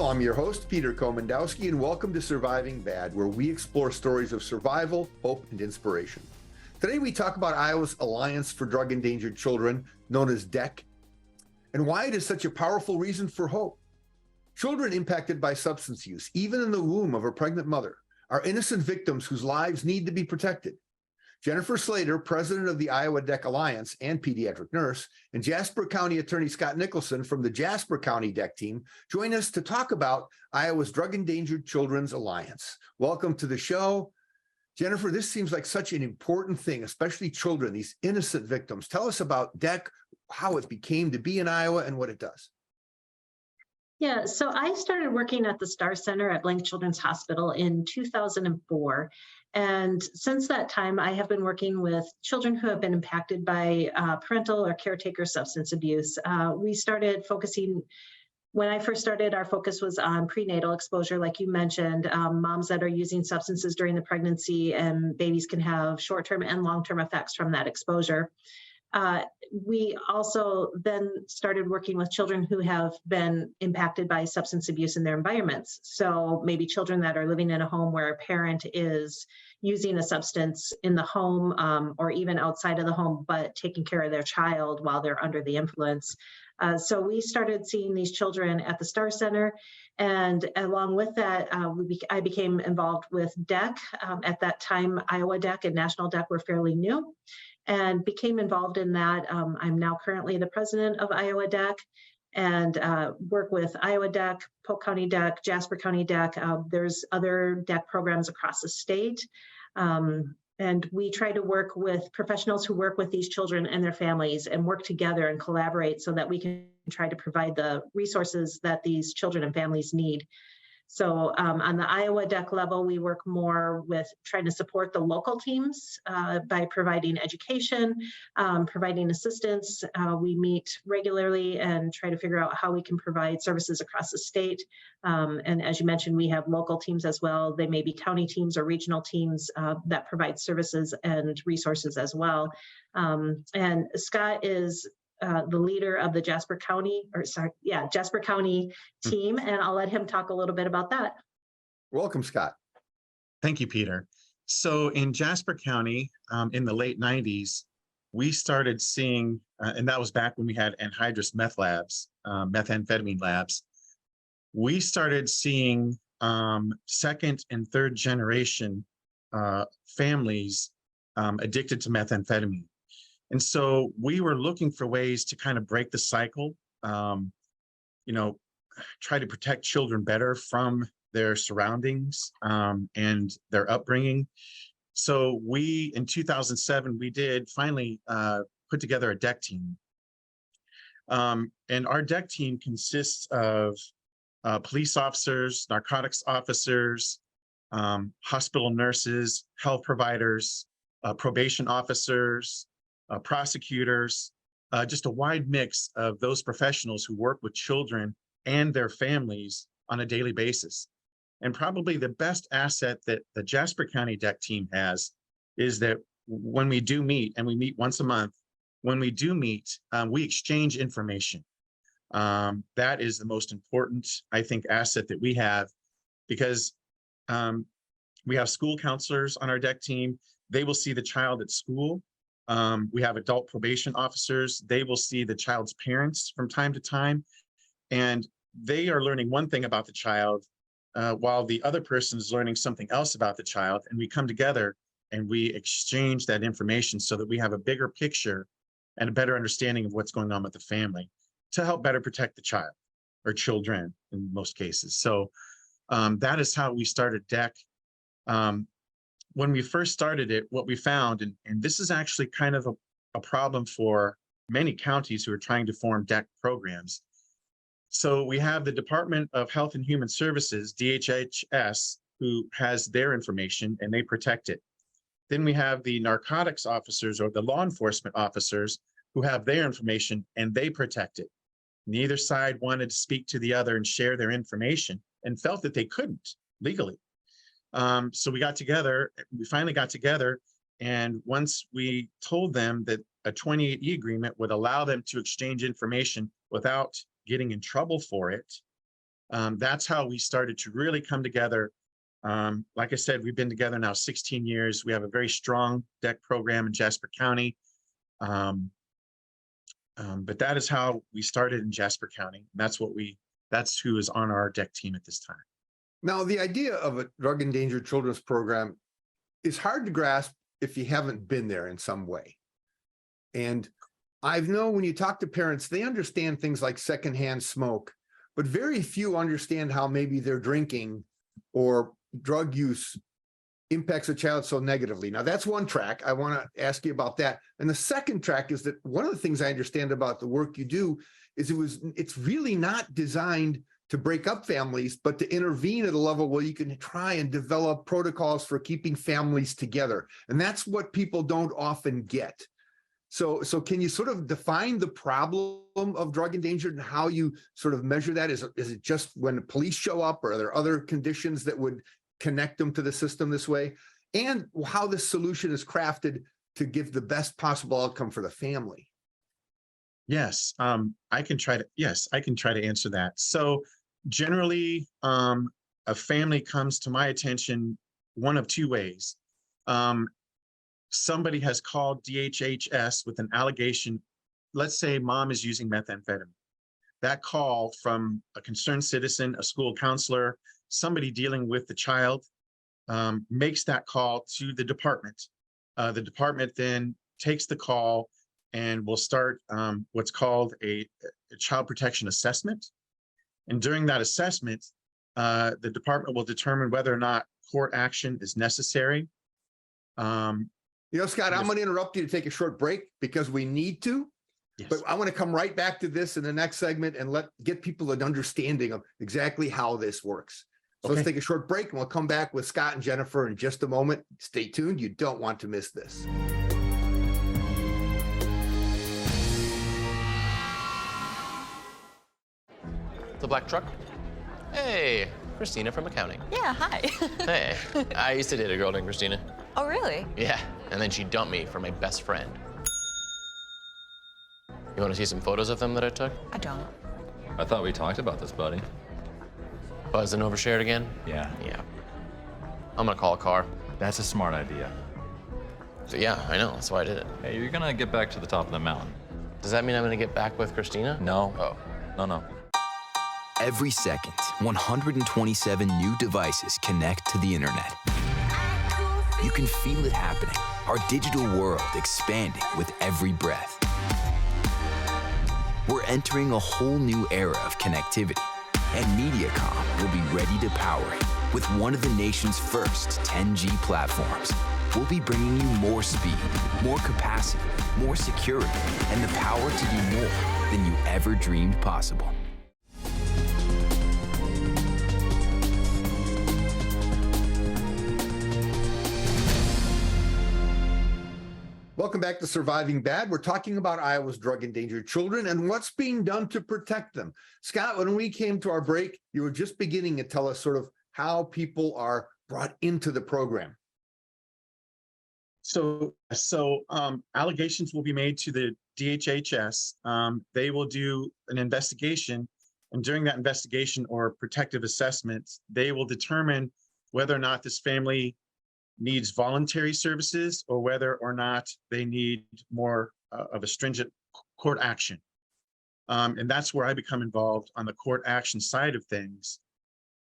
I'm your host, Peter Komendowski, and welcome to Surviving Bad, where we explore stories of survival, hope, and inspiration. Today, we talk about Iowa's Alliance for Drug Endangered Children, known as DEC, and why it is such a powerful reason for hope. Children impacted by substance use, even in the womb of a pregnant mother, are innocent victims whose lives need to be protected. Jennifer Slater, president of the Iowa DEC Alliance and pediatric nurse, and Jasper County Attorney Scott Nicholson from the Jasper County DEC team join us to talk about Iowa's Drug Endangered Children's Alliance. Welcome to the show. Jennifer, this seems like such an important thing, especially children, these innocent victims. Tell us about DEC, how it became to be in Iowa, and what it does. Yeah, so I started working at the Star Center at Blank Children's Hospital in 2004. And since that time, I have been working with children who have been impacted by parental or caretaker substance abuse. We started focusing, when I first started, our focus was on prenatal exposure, like you mentioned, moms that are using substances during the pregnancy, and babies can have short-term and long-term effects from that exposure. We also then started working with children who have been impacted by substance abuse in their environments. So maybe children that are living in a home where a parent is using a substance in the home or even outside of the home, but taking care of their child while they're under the influence. So we started seeing these children at the Star Center. And along with that, I became involved with DEC. At that time, Iowa DEC and National DEC were fairly new, and became involved in that. I'm now currently the president of Iowa DEC and work with Iowa DEC, Polk County DEC, Jasper County DEC. There's other DEC programs across the state. And we try to work with professionals who work with these children and their families and work together and collaborate so that we can try to provide the resources that these children and families need. So on the Iowa DEC level, we work more with trying to support the local teams by providing education, providing assistance. We meet regularly and try to figure out how we can provide services across the state. And as you mentioned, we have local teams as well. They may be county teams or regional teams that provide services and resources as well. And Scott is the leader of the Jasper County team, and I'll let him talk a little bit about that. Welcome, Scott. Thank you, Peter. So in Jasper County, in the late 90s, we started seeing, and that was back when we had anhydrous meth labs, methamphetamine labs. We started seeing second and third generation families addicted to methamphetamine. And so we were looking for ways to kind of break the cycle, try to protect children better from their surroundings and their upbringing. So we, in 2007, we did finally put together a DEC team. And our DEC team consists of police officers, narcotics officers, hospital nurses, health providers, probation officers, prosecutors, just a wide mix of those professionals who work with children and their families on a daily basis. And probably the best asset that the Jasper County DEC team has is that when we do meet, and we meet once a month, when we do meet, we exchange information. That is the most important, I think, asset that we have, because we have school counselors on our DEC team. They will see the child at school. We have adult probation officers. They will see the child's parents from time to time, and they are learning one thing about the child while the other person is learning something else about the child. And we come together and we exchange that information so that we have a bigger picture and a better understanding of what's going on with the family to help better protect the child, or children in most cases. So that is how we started DEC. When we first started it, what we found, and this is actually kind of a problem for many counties who are trying to form DEC programs. So we have the Department of Health and Human Services, DHHS, who has their information and they protect it. Then we have the narcotics officers or the law enforcement officers who have their information and they protect it. Neither side wanted to speak to the other and share their information and felt that they couldn't legally. So we finally got together, and once we told them that a 28E agreement would allow them to exchange information without getting in trouble for it, That's how we started to really come together. Like I said, we've been together now 16 years. We have a very strong DEC program in Jasper County. But that is how we started in Jasper County. That's who is on our DEC team at this time. Now, the idea of a drug endangered children's program is hard to grasp if you haven't been there in some way. And I've known when you talk to parents, they understand things like secondhand smoke, but very few understand how maybe their drinking or drug use impacts a child so negatively. Now, that's one track. I want to ask you about that. And the second track is that one of the things I understand about the work you do is it's really not designed to break up families, but to intervene at a level where you can try and develop protocols for keeping families together. And that's what people don't often get. So can you sort of define the problem of drug endangered and how you sort of measure that? Is it just when the police show up, or are there other conditions that would connect them to the system this way? And how this solution is crafted to give the best possible outcome for the family? Yes, I can try to answer that. So generally, a family comes to my attention one of two ways. Somebody has called DHHS with an allegation. Let's say mom is using methamphetamine. That call from a concerned citizen, a school counselor, somebody dealing with the child, makes that call to the department. The department then takes the call and will start what's called a child protection assessment. And during that assessment, the department will determine whether or not court action is necessary. Scott, I'm going to interrupt you to take a short break because we need to. Yes. But I want to come right back to this in the next segment and get people an understanding of exactly how this works. So Let's take a short break and we'll come back with Scott and Jennifer in just a moment. Stay tuned. You don't want to miss this. The black truck? Hey, Christina from accounting. Yeah, hi. Hey, I used to date a girl named Christina. Oh, really? Yeah, and then she dumped me for my best friend. You want to see some photos of them that I took? I don't. I thought we talked about this, buddy. Buzz and overshared again? Yeah. Yeah. I'm gonna call a car. That's a smart idea. So yeah, I know, that's why I did it. Hey, you're gonna get back to the top of the mountain. Does that mean I'm gonna get back with Christina? No. Oh. No. Every second, 127 new devices connect to the internet. You can feel it happening. Our digital world expanding with every breath. We're entering a whole new era of connectivity, and MediaCom will be ready to power it with one of the nation's first 10G platforms. We'll be bringing you more speed, more capacity, more security, and the power to do more than you ever dreamed possible. Welcome back to Surviving Bad. We're talking about Iowa's drug endangered children and what's being done to protect them. Scott, when we came to our break, you were just beginning to tell us sort of how people are brought into the program. So allegations will be made to the DHHS. They will do an investigation, and during that investigation or protective assessment, they will determine whether or not this family needs voluntary services or whether or not they need more of a stringent court action. And that's where I become involved on the court action side of things.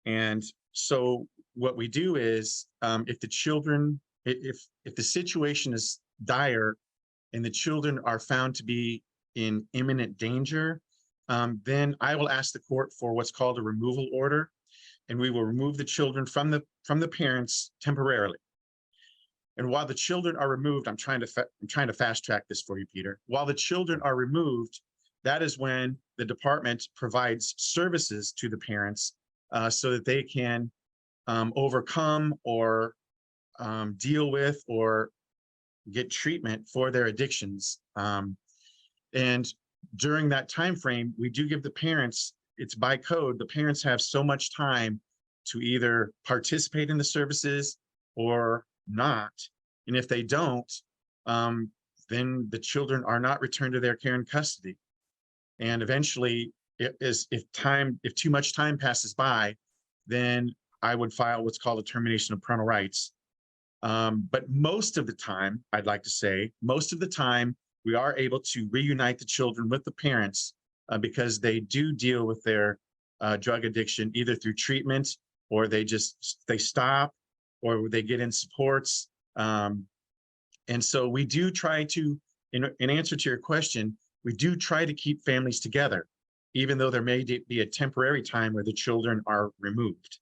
And so what we do is if the situation is dire and the children are found to be in imminent danger, then I will ask the court for what's called a removal order, and we will remove the children from the parents temporarily. And while the children are removed, I'm trying to fast track this for you, Peter. While the children are removed, that is when the department provides services to the parents so that they can overcome or deal with or get treatment for their addictions. And during that time frame, we do give the parents, it's by code, the parents have so much time to either participate in the services or not. And if they don't, then the children are not returned to their care and custody. And eventually if too much time passes by, then I would file what's called a termination of parental rights. But most of the time, I'd like to say, most of the time, we are able to reunite the children with the parents because they do deal with their drug addiction either through treatment, or they stop, or they get in supports. And so we do try to, in answer to your question, we do try to keep families together, even though there may be a temporary time where the children are removed.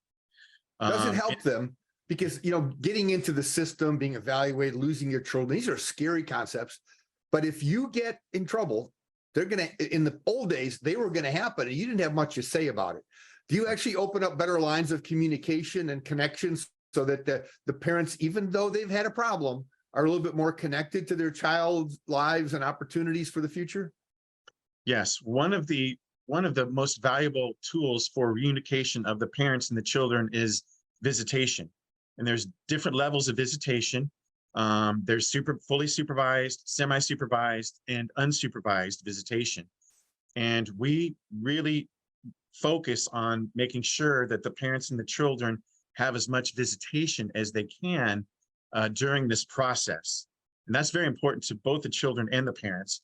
Does it help them? Because, getting into the system, being evaluated, losing your children, these are scary concepts. But if you get in trouble, they're going to, in the old days, they were going to happen and you didn't have much to say about it. Do you actually open up better lines of communication and connections so that the parents, even though they've had a problem, are a little bit more connected to their child's lives and opportunities for the future? Yes, one of the most valuable tools for reunification of the parents and the children is visitation. And there's different levels of visitation. There's fully supervised, semi-supervised, and unsupervised visitation. And we really focus on making sure that the parents and the children have as much visitation as they can during this process. And that's very important to both the children and the parents.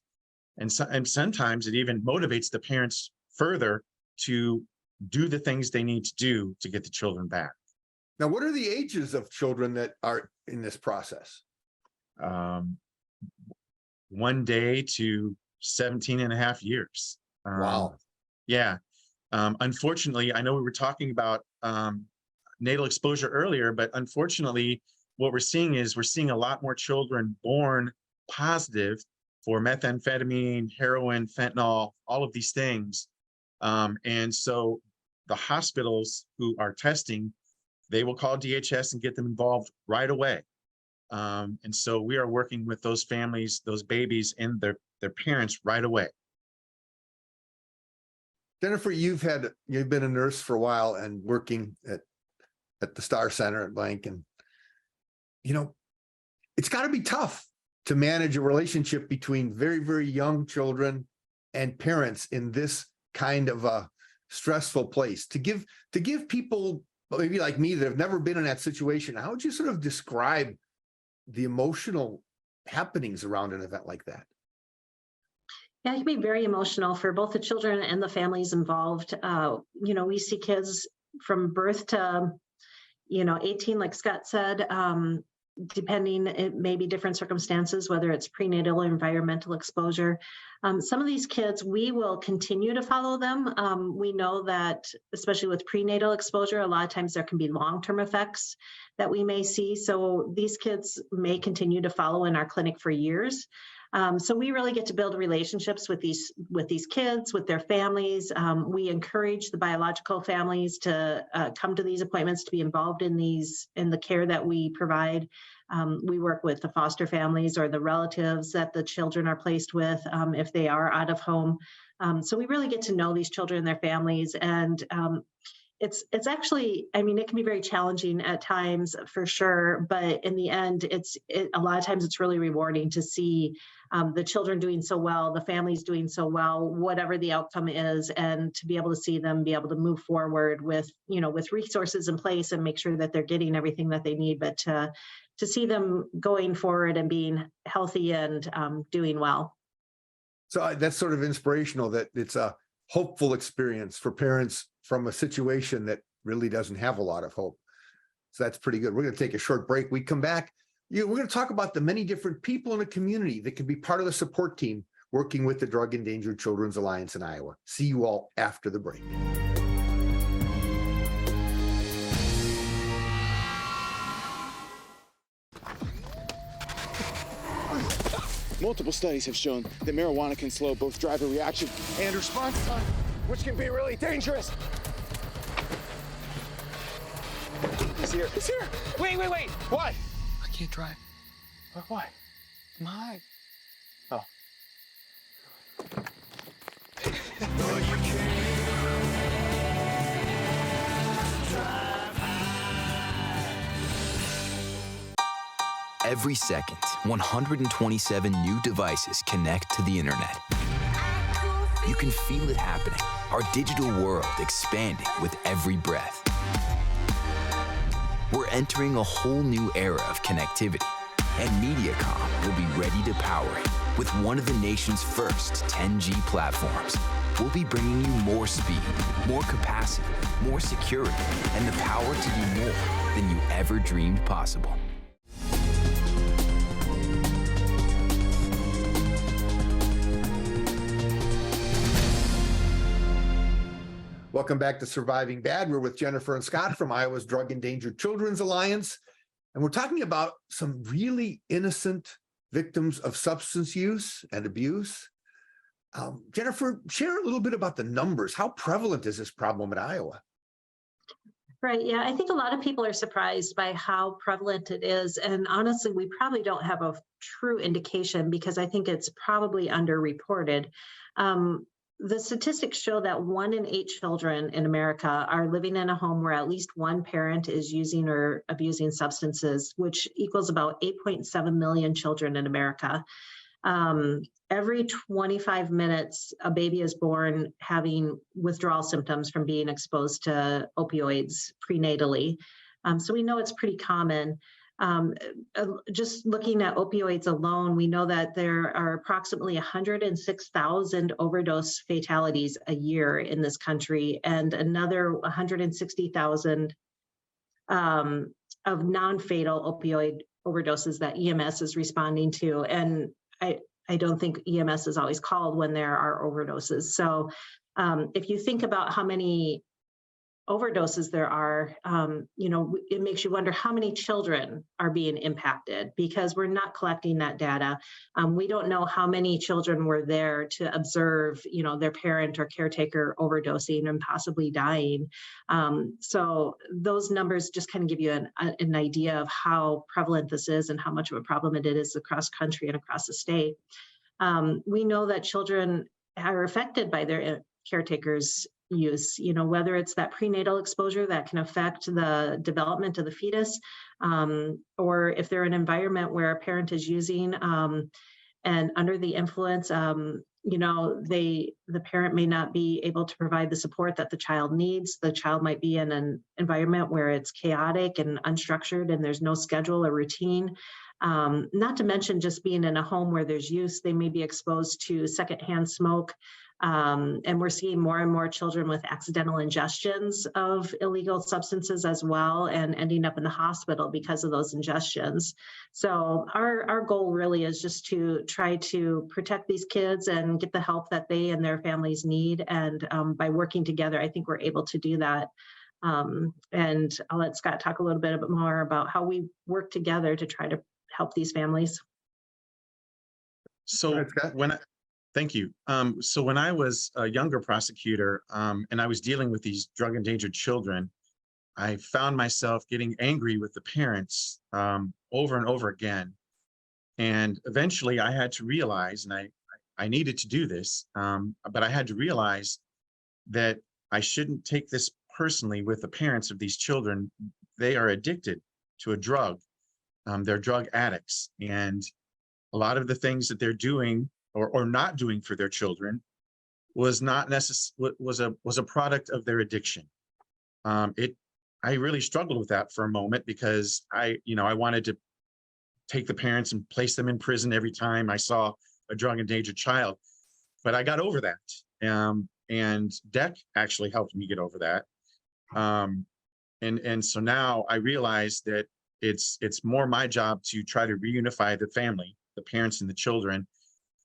And sometimes it even motivates the parents further to do the things they need to do to get the children back. Now, what are the ages of children that are in this process? 1 day to 17 and a half years. Wow. Yeah. Unfortunately, I know we were talking about natal exposure earlier, but unfortunately, what we're seeing a lot more children born positive for methamphetamine, heroin, fentanyl, all of these things. And so the hospitals who are testing, they will call DHS and get them involved right away. And so we are working with those families, those babies, and their parents right away. Jennifer, you've been a nurse for a while and working at the Star Center at Blank, and it's got to be tough to manage a relationship between very, very young children and parents in this kind of a stressful place. To give people maybe like me that have never been in that situation, how would you sort of describe the emotional happenings around an event like that? Yeah, it can be very emotional for both the children and the families involved. We see kids from birth to, 18, like Scott said, depending, it may be different circumstances, whether it's prenatal or environmental exposure. Some of these kids, we will continue to follow them. We know that, especially with prenatal exposure, a lot of times there can be long-term effects that we may see. So these kids may continue to follow in our clinic for years. So we really get to build relationships with these kids, with their families. We encourage the biological families to come to these appointments, to be involved in the care that we provide. We work with the foster families or the relatives that the children are placed with if they are out of home. So we really get to know these children and their families. And it's actually, it can be very challenging at times for sure, but in the end, a lot of times it's really rewarding to see the children doing so well, the families doing so well, whatever the outcome is, and to be able to see them be able to move forward with resources in place and make sure that they're getting everything that they need, but to see them going forward and being healthy and doing well. So that's sort of inspirational, that it's a hopeful experience for parents from a situation that really doesn't have a lot of hope. So that's pretty good. We're going to take a short break. We come back. We're going to talk about the many different people in a community that can be part of the support team working with the Drug Endangered Children's Alliance in Iowa. See you all after the break. Multiple studies have shown that marijuana can slow both driver reaction and response time, which can be really dangerous. He's here. He's here. Wait. What? I can't drive. Why? My. Oh. Every second, 127 new devices connect to the internet. You can feel it happening. Our digital world expanding with every breath. We're entering a whole new era of connectivity, and MediaCom will be ready to power it with one of the nation's first 10G platforms. We'll be bringing you more speed, more capacity, more security, and the power to do more than you ever dreamed possible. Welcome back to Surviving Bad. We're with Jennifer and Scott from Iowa's Drug Endangered Children's Alliance, and we're talking about some really innocent victims of substance use and abuse. Jennifer, share a little bit about the numbers. How prevalent is this problem in Iowa? Right. Yeah, I think a lot of people are surprised by how prevalent it is. And honestly, we probably don't have a true indication because I think it's probably underreported. The statistics show that 1 in 8 children in America are living in a home where at least one parent is using or abusing substances, which equals about 8.7 million children in America. Every 25 minutes, a baby is born having withdrawal symptoms from being exposed to opioids prenatally. So we know it's pretty common. Just looking at opioids alone, we know that there are approximately 106,000 overdose fatalities a year in this country, and another 160,000 of non-fatal opioid overdoses that EMS is responding to. And I don't think EMS is always called when there are overdoses. So if you think about how many overdoses there are, it makes you wonder how many children are being impacted because we're not collecting that data. We don't know how many children were there to observe, their parent or caretaker overdosing and possibly dying. So those numbers just kind of give you an idea of how prevalent this is and how much of a problem it is across country and across the state. We know that children are affected by their caretakers' use, whether it's that prenatal exposure that can affect the development of the fetus, or if they're in an environment where a parent is using and under the influence, the parent may not be able to provide the support that the child needs. The child might be in an environment where it's chaotic and unstructured and there's no schedule or routine. Not to mention just being in a home where there's use, they may be exposed to secondhand smoke. And we're seeing more and more children with accidental ingestions of illegal substances as well and ending up in the hospital because of those ingestions. So our goal really is just to try to protect these kids and get the help that they and their families need. And by working together, I think we're able to do that. And I'll let Scott talk a little bit more about how we work together to try to help these families. So thank you. So when I was a younger prosecutor and I was dealing with these drug endangered children, I found myself getting angry with the parents over and over again. And eventually I had to realize, and I needed to do this, but I had to realize that I shouldn't take this personally with the parents of these children. They are addicted to a drug. They're drug addicts. And a lot of the things that they're doing or not doing for their children was not necessarily was a product of their addiction. I really struggled with that for a moment because I wanted to take the parents and place them in prison every time I saw a drug endangered child, but I got over that. And DEC actually helped me get over that. And so now I realize that it's more my job to try to reunify the family, the parents and the children,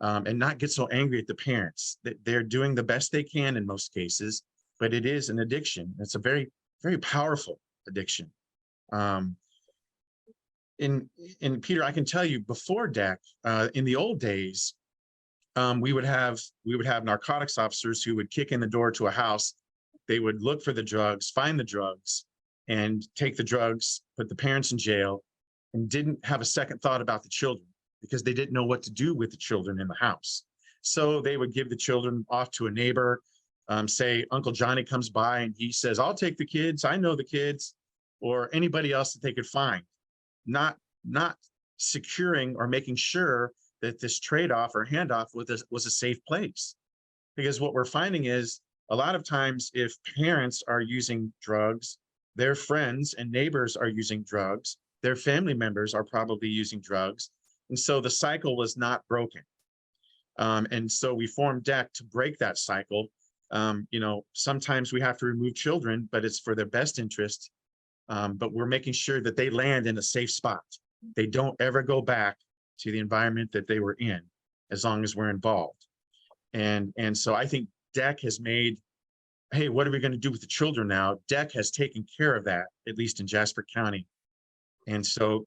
and not get so angry at the parents. They're doing the best they can in most cases, but it is an addiction. It's a very, very powerful addiction. And Peter, I can tell you before DEC, in the old days, we would have narcotics officers who would kick in the door to a house. They would look for the drugs, find the drugs, and take the drugs, put the parents in jail, and didn't have a second thought about the children because they didn't know what to do with the children in the house. So they would give the children off to a neighbor, say Uncle Johnny comes by and he says, I'll take the kids, I know the kids, or anybody else that they could find, not securing or making sure that this trade-off or handoff was a safe place. Because what we're finding is a lot of times if parents are using drugs, their friends and neighbors are using drugs, their family members are probably using drugs. And so the cycle was not broken. And so we formed DEC to break that cycle. Sometimes we have to remove children, but it's for their best interest. But we're making sure that they land in a safe spot. They don't ever go back to the environment that they were in, as long as we're involved. And so I think DEC has made, hey, what are we going to do with the children now? DEC has taken care of that, at least in Jasper County. And so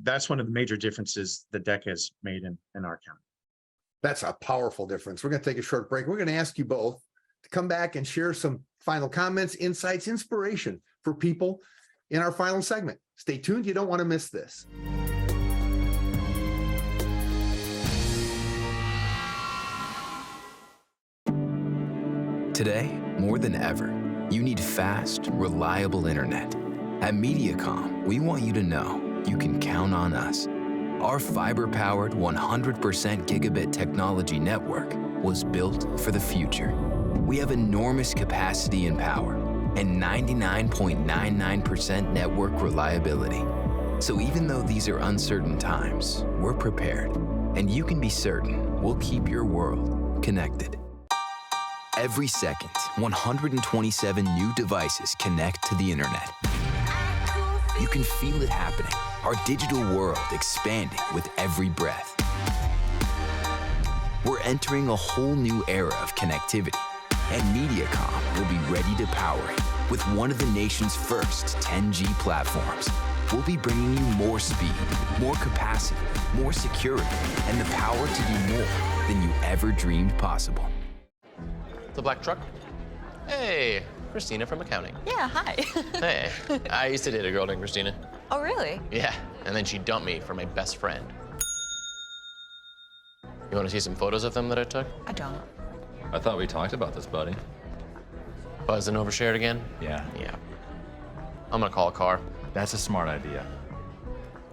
that's one of the major differences that DEC has made in our county. That's a powerful difference. We're going to take a short break. We're going to ask you both to come back and share some final comments, insights, inspiration for people in our final segment. Stay tuned. You don't want to miss this. Today, more than ever, you need fast, reliable internet. At Mediacom, we want you to know you can count on us. Our fiber-powered 100% gigabit technology network was built for the future. We have enormous capacity and power and 99.99% network reliability. So even though these are uncertain times, we're prepared, and you can be certain we'll keep your world connected. Every second, 127 new devices connect to the internet. You can feel it happening, our digital world expanding with every breath. We're entering a whole new era of connectivity, and Mediacom will be ready to power it with one of the nation's first 10G platforms. We'll be bringing you more speed, more capacity, more security, and the power to do more than you ever dreamed possible. The black truck? Hey, Christina from accounting. Yeah, hi. Hey, I used to date a girl named Christina. Oh, really? Yeah, and then she dumped me for my best friend. You want to see some photos of them that I took? I don't. I thought we talked about this, buddy. Buzzed and overshared again? Yeah. Yeah. I'm gonna call a car. That's a smart idea.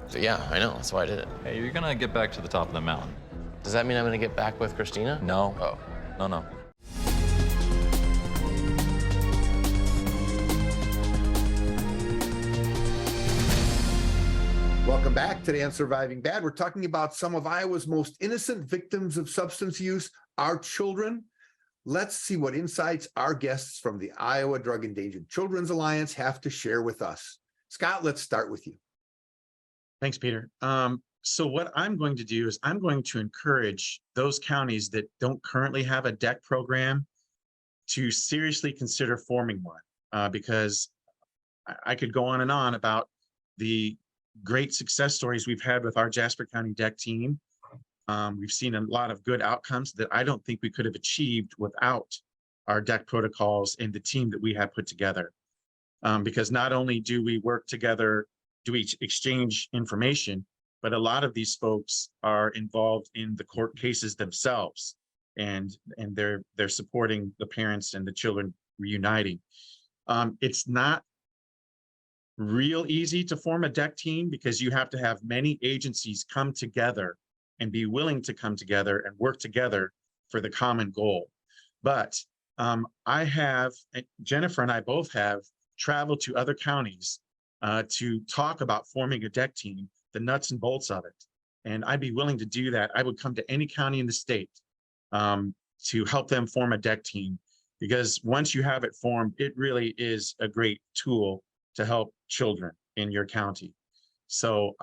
So yeah, I know, that's why I did it. Hey, you're gonna get back to the top of the mountain. Does that mean I'm gonna get back with Christina? No. Oh. No. Welcome back. Today on Surviving Bad, we're talking about some of Iowa's most innocent victims of substance use, our children. Let's see what insights our guests from the Iowa Drug Endangered Children's Alliance have to share with us. Scott, let's start with you. Thanks, Peter. So what I'm going to do is I'm going to encourage those counties that don't currently have a DEC program to seriously consider forming one, because I could go on and on about the great success stories we've had with our Jasper County DEC team. We've seen a lot of good outcomes that I don't think we could have achieved without our DEC protocols and the team that we have put together. Because not only do we work together, do we exchange information, but a lot of these folks are involved in the court cases themselves, and they're supporting the parents and the children reuniting. It's not real easy to form a DEC team because you have to have many agencies come together and be willing to come together and work together for the common goal. But Jennifer and I both have traveled to other counties to talk about forming a DEC team, the nuts and bolts of it. And I'd be willing to do that. I would come to any county in the state to help them form a DEC team, because once you have it formed, it really is a great tool to help children in your county. So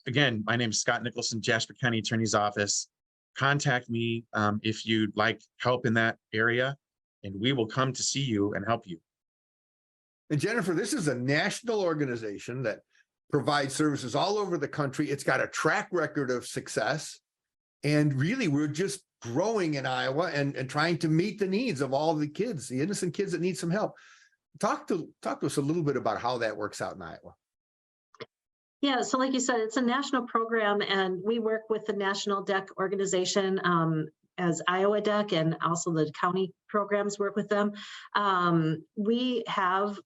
again, my name is Scott Nicholson, Jasper County Attorney's Office. Contact me if you'd like help in that area, and we will come to see you and help you. And Jennifer, this is a national organization that provides services all over the country. It's got a track record of success. And really, we're just growing in Iowa and trying to meet the needs of all the kids, the innocent kids that need some help. Talk to us a little bit about how that works out in Iowa. Yeah, so like you said, it's a national program, and we work with the National DEC organization as Iowa DEC, and also the county programs work with them. We have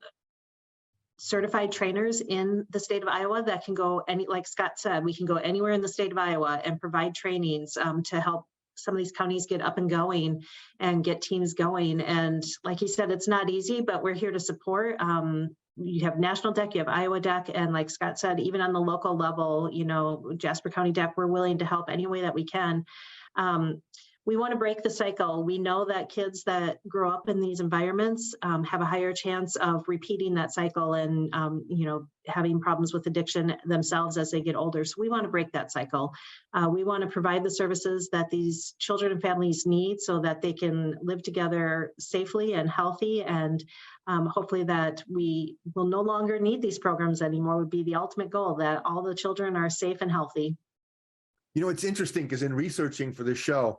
certified trainers in the state of Iowa that can go like Scott said, we can go anywhere in the state of Iowa and provide trainings to help some of these counties get up and going and get teams going. And like you said, it's not easy, but we're here to support. You have National DEC, you have Iowa DEC, and like Scott said, even on the local level, Jasper County DEC, we're willing to help any way that we can. We want to break the cycle. We know that kids that grow up in these environments have a higher chance of repeating that cycle and, having problems with addiction themselves as they get older. So we want to break that cycle. We want to provide the services that these children and families need so that they can live together safely and healthy. And hopefully that we will no longer need these programs anymore would be the ultimate goal, that all the children are safe and healthy. It's interesting because in researching for this show,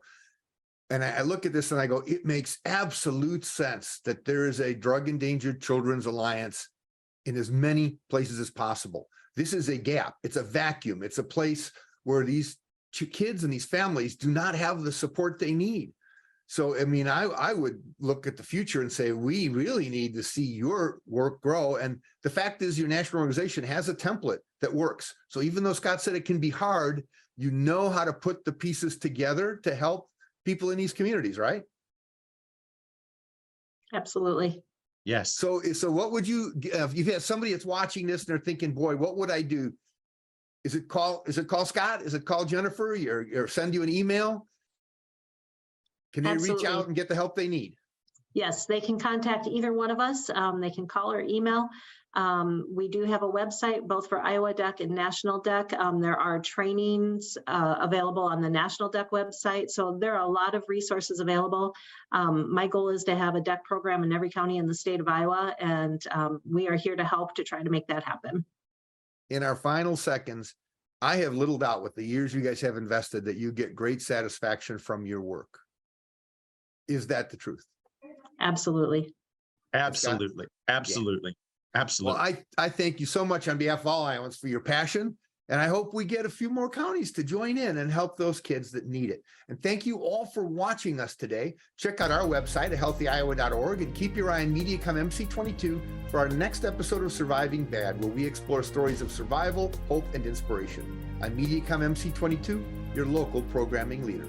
and I look at this and I go, it makes absolute sense that there is a Drug Endangered Children's Alliance in as many places as possible. This is a gap. It's a vacuum. It's a place where these kids and these families do not have the support they need. So, I would look at the future and say, we really need to see your work grow. And the fact is your national organization has a template that works. So even though Scott said it can be hard, you know how to put the pieces together to help people in these communities, right? Absolutely. Yes. So what would you, if you have somebody that's watching this and they're thinking, boy, what would I do? Is it call Scott? Is it call Jennifer or send you an email? Can they Absolutely. reach out and get the help they need? Yes, they can contact either one of us. They can call or email. We do have a website, both for Iowa DEC and National DEC. There are trainings available on the National DEC website. So there are a lot of resources available. My goal is to have a DEC program in every county in the state of Iowa, and we are here to help to try to make that happen. In our final seconds, I have little doubt with the years you guys have invested that you get great satisfaction from your work. Is that the truth? Absolutely. Absolutely. Absolutely. Absolutely. Well, I thank you so much on behalf of all Iowans for your passion. And I hope we get a few more counties to join in and help those kids that need it. And thank you all for watching us today. Check out our website at healthyiowa.org and keep your eye on MediaCom MC22 for our next episode of Surviving Bad, where we explore stories of survival, hope, and inspiration. I'm MediaCom MC22, your local programming leader.